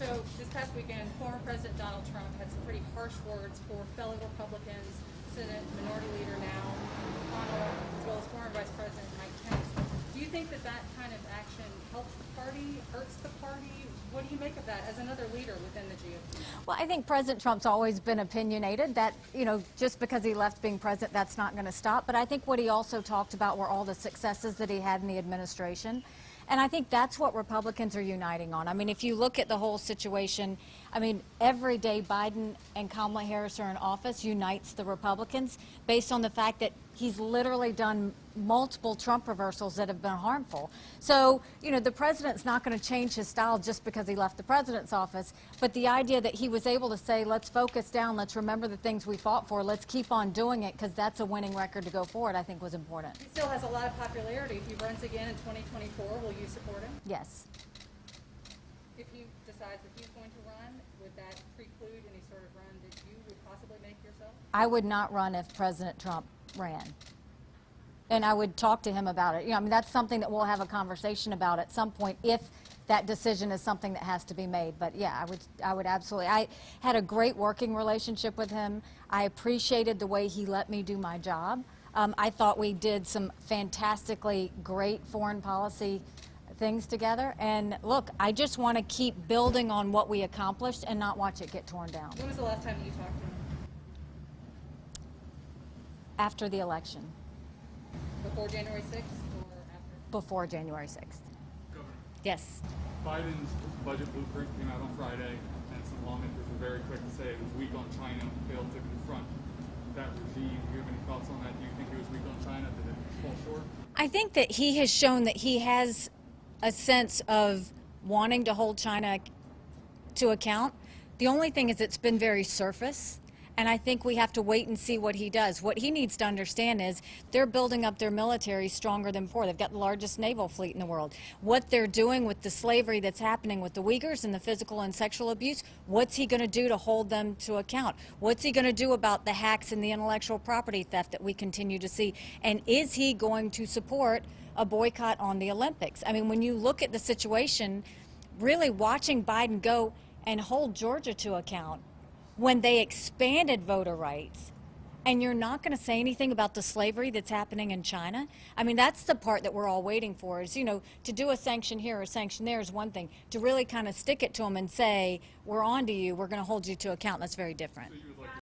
So this past weekend, former President Donald Trump had some pretty harsh words for fellow Republicans, Senate Minority Leader now, McConnell, as well as former Vice President Mike Pence. Do you think that that kind of action helps the party, hurts the party? What do you make of that as another leader within the GOP? Well, I think President Trump's always been opinionated. That, just because he left being president, that's not going to stop. But I think what he also talked about were all the successes that he had in the administration. And I think that's what Republicans are uniting on. I mean, if you look at the whole situation, I mean, every day Biden and Kamala Harris are in office unites the Republicans based on the fact that he's literally done multiple Trump reversals that have been harmful. So, the president's not going to change his style just because he left the president's office. But the idea that he was able to say, let's focus down, let's remember the things we fought for, let's keep on doing it because that's a winning record to go forward, I think was important. He still has a lot of popularity. If he runs again in 2024, will you support him? Yes. If he decides that he's going to run, would that preclude any sort of run that you would possibly make yourself? I would not run if President Trump ran. And I would talk to him about it. I mean, that's something that we'll have a conversation about at some point if that decision is something that has to be made. But yeah, I would absolutely. I had a great working relationship with him. I appreciated the way he let me do my job. I thought we did some fantastically great foreign policy things together. And look, I just want to keep building on what we accomplished and not watch it get torn down. When was the last time that you talked to him? After the election. Before January 6th or after? Before January 6th. Governor, Yes. Biden's budget blueprint came out on Friday, and some lawmakers were very quick to say it was weak on China, failed to confront that regime. Do you have any thoughts on that? Do you think it was weak on China? Did it fall short? I think that he has shown that he has a sense of wanting to hold China to account. The only thing is it's been very surface. And I think we have to wait and see what he does. What he needs to understand is they're building up their military stronger than before. They've got the largest naval fleet in the world. What they're doing with the slavery that's happening with the Uyghurs and the physical and sexual abuse, what's he going to do to hold them to account? What's he going to do about the hacks and the intellectual property theft that we continue to see? And is he going to support a boycott on the Olympics? I mean, when you look at the situation, really watching Biden go and hold Georgia to account, when they expanded voter rights, and you're not going to say anything about the slavery that's happening in China? I mean, that's the part that we're all waiting for is, to do a sanction here or a sanction there is one thing. To really kind of stick it to them and say, we're on to you, we're going to hold you to account, that's very different. So you would like